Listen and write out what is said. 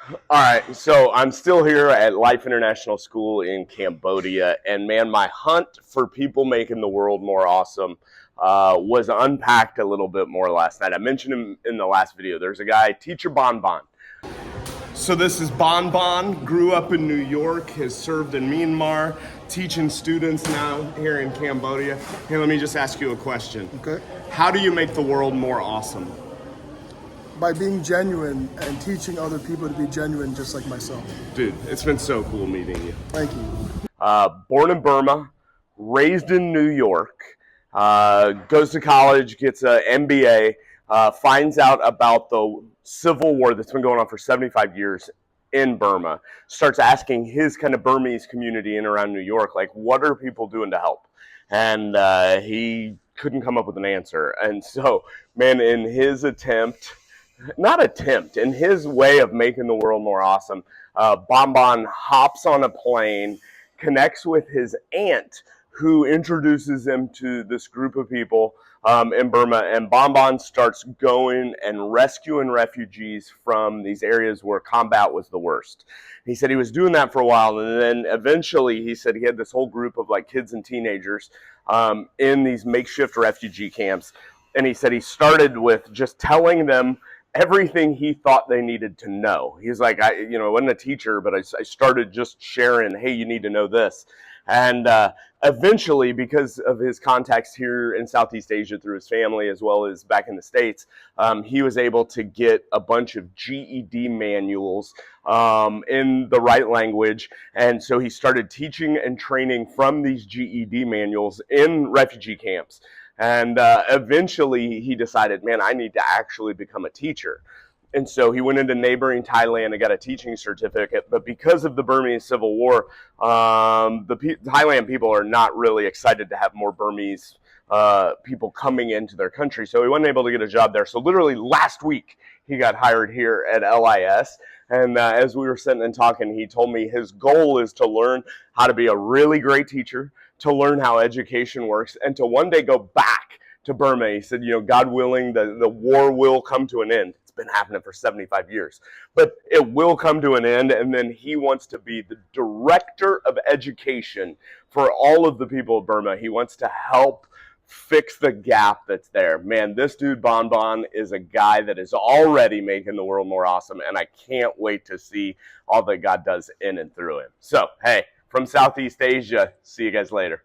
All right, so I'm still here at Life International School in Cambodia, and man, my hunt for people making the world more awesome was unpacked a little bit more last night. I mentioned him in the last video. There's a guy, Teacher Bonbon. So this is Bonbon, grew up in New York, has served in Myanmar, teaching students now here in Cambodia. Hey, let me just ask you a question. Okay. How do you make the world more awesome? By being genuine and teaching other people to be genuine just like myself. Dude, it's been so cool meeting you. Thank you. Born in Burma, raised in New York, goes to college, gets an MBA, finds out about the civil war that's been going on for 75 years in Burma, starts asking his kind of Burmese community in around New York, like, what are people doing to help? And he couldn't come up with an answer. And so, man, in his in his way of making the world more awesome, Bonbon hops on a plane, connects with his aunt, who introduces him to this group of people in Burma, and Bonbon starts going and rescuing refugees from these areas where combat was the worst. He said he was doing that for a while, and then eventually he said he had this whole group of like kids and teenagers in these makeshift refugee camps, and he said he started with just telling them everything he thought they needed to know. He's like, I wasn't a teacher, but I started just sharing, hey, you need to know this. And eventually, because of his contacts here in Southeast Asia through his family, as well as back in the States, he was able to get a bunch of GED manuals in the right language. And so he started teaching and training from these GED manuals in refugee camps. And eventually he decided, man, I need to actually become a teacher. And so he went into neighboring Thailand and got a teaching certificate. But because of the Burmese Civil War, Thailand people are not really excited to have more Burmese people coming into their country. So he wasn't able to get a job there. So literally last week, he got hired here at LIS. And as we were sitting and talking, he told me his goal is to learn how to be a really great teacher, to learn how education works, and to one day go back to Burma. He said, God willing, the war will come to an end. It's been happening for 75 years, but it will come to an end. And then he wants to be the director of education for all of the people of Burma. He wants to help fix the gap that's there. Man, this dude Bonbon is a guy that is already making the world more awesome, and I can't wait to see all that God does in and through him. So, hey, from Southeast Asia, see you guys later.